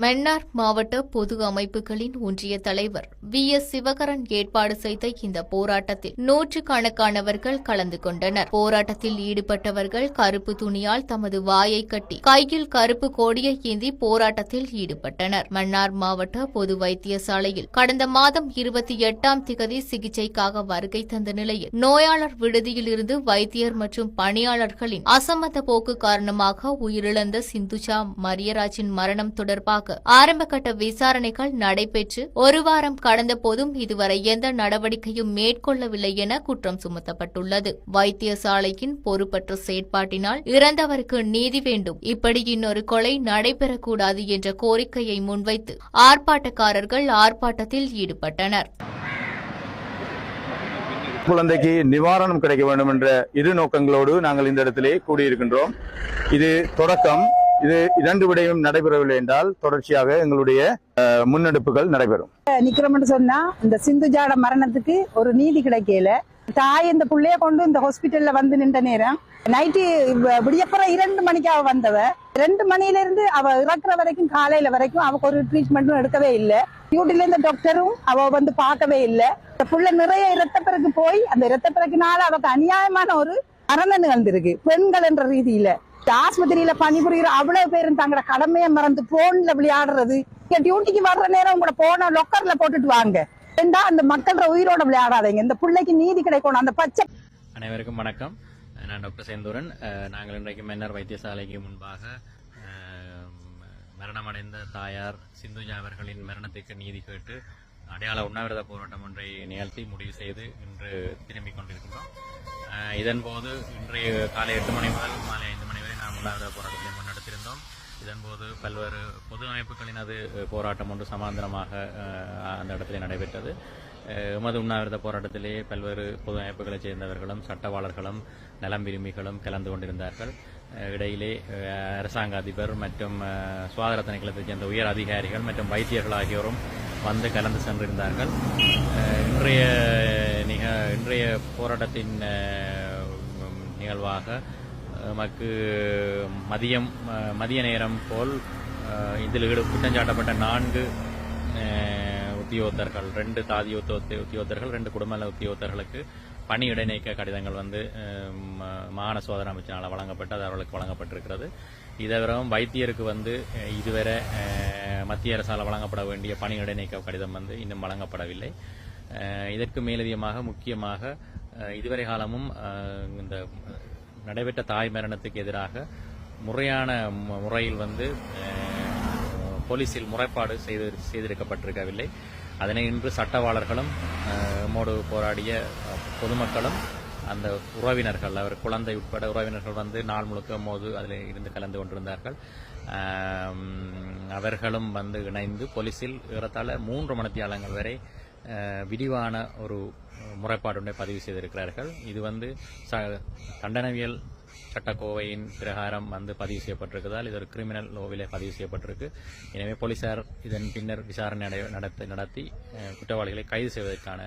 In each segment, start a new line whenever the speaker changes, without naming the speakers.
மன்னார் மாவட்ட பொது அமைப்புகளின் ஒன்றிய தலைவர் VS சிவகரன் ஏற்பாடு செய்த இந்த போராட்டத்தில் நூற்றுக்கணக்கானவர்கள் கலந்து கொண்டனர். போராட்டத்தில் ஈடுபட்டவர்கள் கருப்பு துணியால் தமது வாயை கட்டி கையில் கருப்பு கொடியை ஏந்தி போராட்டத்தில் ஈடுபட்டனர். மன்னார் மாவட்ட பொது வைத்தியசாலையில் கடந்த மாதம் 28ஆம் திகதி சிகிச்சைக்காக வருகை தந்த நிலையில் நோயாளர் விடுதியில் இருந்து வைத்தியர் மற்றும் பணியாளர்களின் அசமந்த போக்கு காரணமாக உயிரிழந்த சிந்துஜா மரியராஜின் மரணம் தொடர்பாக ஆரம்பகட்ட விசாரணைகள் நடைபெற்று ஒரு வாரம் கடந்த போதும் இதுவரை எந்த நடவடிக்கையும் மேற்கொள்ளவில்லை என குற்றம் சுமத்தப்பட்டுள்ளது. வைத்தியசாலையின் பொறுப்பற்ற செயற்பாட்டினால் இறந்தவருக்கு நீதி வேண்டும், இப்படி இன்னொரு கொலை நடைபெறக்கூடாது என்ற கோரிக்கையை முன்வைத்து ஆர்ப்பாட்டக்காரர்கள் ஆர்ப்பாட்டத்தில் ஈடுபட்டனர்.
குழந்தைக்கு நிவாரணம் கிடைக்க வேண்டும் என்ற இரு நோக்கங்களோடு நாங்கள் இந்த இடத்திலே கூடியிருக்கின்றோம். இது தொடக்கம். இது இரண்டு விடையும் நடைபெறவில்லை என்றால் தொடர்ச்சியாக எங்களுடைய முன்னெடுப்புகள் நடைபெறும்.
நிக்கிறோம்னு சொன்னா இந்த சிந்துஜாட மரணத்துக்கு ஒரு நீதி கிடைக்கல. தாய் இந்த புள்ளைய கொண்டு இந்த ஹாஸ்பிட்டல்ல வந்து நின்ற நேரம் நைட்டு விடியப்புறம் 2 மணிக்கு அவ வந்தவ. 2 மணில இருந்து அவ இறக்குற வரைக்கும் காலையில வரைக்கும் அவக்கு ஒரு ட்ரீட்மெண்ட்டும் எடுக்கவே இல்லை. டியூட்டில இருந்த டாக்டரும் அவ வந்து பார்க்கவே இல்லை. இந்த புள்ள நிறைய இரத்தப்பிறகு போய் அந்த இரத்தப்பிறகுனால அவக்கு அநியாயமான ஒரு மரணம் நிகழ்ந்திருக்கு. பெண்கள் என்ற ரீதியில ஆஸ்பத்திரியில பணிபுரிகிற அவ்வளவு பேரும் தங்களோட கடமையை மறந்து போன்ல விளையாடுறது. டியூட்டிக்கு வர்ற நேரம் உங்களோட போன லொக்கர்ல போட்டுட்டு வாங்க. அந்த மக்களோட உயிரோட விளையாடாதீங்க. இந்த பிள்ளைக்கு நீதி கிடைக்கணும். அந்த பச்சை.
அனைவருக்கும் வணக்கம். நான் டாக்டர் செந்தூரன். நாங்கள் இன்றைக்கு மன்னார் வைத்தியசாலைக்கு முன்பாக மரணமடைந்த தாயார் சிந்துஜா அவர்களின் மரணத்திற்கு நீதி கேட்டு அடையாள உண்ணாவிரத போராட்டம் ஒன்றை நிகழ்த்தி முடிவு செய்து இன்று திரும்பிக் கொண்டிருக்கின்றோம். இதன்போது இன்றைய காலை 8 மணி முதல் மாலை 5 மணி வரை நாம் உண்ணாவிரத போராட்டத்தை முன்னெடுத்திருந்தோம். இதன்போது பல்வேறு பொது அமைப்புகளினது போராட்டம் ஒன்று சமாந்தரமாக அந்த இடத்திலே நடைபெற்றது. எமது உண்ணாவிரத போராட்டத்திலே பல்வேறு பொது அமைப்புகளைச் சேர்ந்தவர்களும் சட்டவாளர்களும் நலம் விரும்பிகளும் கலந்து கொண்டிருந்தார்கள். இடையிலே அரசாங்க அதிபர் மற்றும் சுகாதார திணைக்களத்தைச் சேர்ந்த உயர் அதிகாரிகள் மற்றும் வைத்தியர்கள் ஆகியோரும் வந்து கலந்து சென்றிருந்தார்கள். இன்றைய போராட்டத்தின் நிகழ்வாக நமக்கு மதிய நேரம் போல் இதில் குற்றஞ்சாட்டப்பட்ட 4 உத்தியோகத்தர்கள், 2 தாதி உத்தியோகத்தர்கள், 2 குடும்ப உத்தியோகத்தர்களுக்கு பணி இடைநீக்க கடிதங்கள் வந்து மாகாண சோதனை அமைச்சினால் வழங்கப்பட்டு அது அவர்களுக்கு வழங்கப்பட்டிருக்கிறது. இதவிரவும் வைத்தியருக்கு வந்து இதுவரை மத்திய அரசால் வழங்கப்பட வேண்டிய பணி இடைநீக்க கடிதம் வந்து இன்னும் வழங்கப்படவில்லை. இதற்கு மேலதிகமாக முக்கியமாக இதுவரை காலமும் இந்த நடைபெற்ற தாய் மரணத்துக்கு எதிராக முறையான முறையில் வந்து போலீசில் முறைப்பாடு செய்திருக்கப்பட்டிருக்கவில்லை. அதனை இன்று சட்டவாளர்களும் மோடு போராடிய பொதுமக்களும் அந்த உறவினர்கள், அவர் குழந்தை உட்பட உறவினர்கள் வந்து நாள் முழுக்க மோது அதில் இருந்து கலந்து கொண்டிருந்தார்கள். அவர்களும் வந்து இணைந்து போலீசில் ஏறத்தாழ 3 மணித்தியாலங்கள் வரை விரிவான ஒரு முறைப்பாடு பதிவு செய்திருக்கிறார்கள். இது வந்து தண்டனவியல் சட்டக்கோவையின் பிரகாரம் வந்து பதிவு செய்யப்பட்டிருக்கிறதால் இது ஒரு கிரிமினல் லோவிலே பதிவு செய்யப்பட்டிருக்கு. எனவே போலீசார் இதன் பின்னர் விசாரணை நடத்தி குற்றவாளிகளை கைது செய்வதற்கான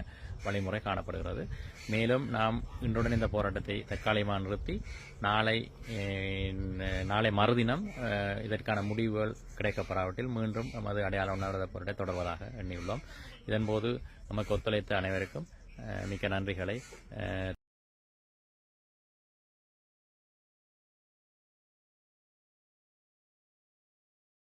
வழிமுறை காணப்படுகிறது. மேலும் நாம் இன்றுடன் இந்த போராட்டத்தை தற்காலிகமாக நிறுத்தி நாளை மறுதினம் இதற்கான முடிவுகள் கிடைக்கப்படாவிட்டில் மீண்டும் நமது அடையாள உண்ணாவிரத போராட்டத்தை தொடர்வதாக எண்ணியுள்ளோம். இதன்போது நமக்கு ஒத்துழைத்த அனைவருக்கும் மிக்க நன்றிகளை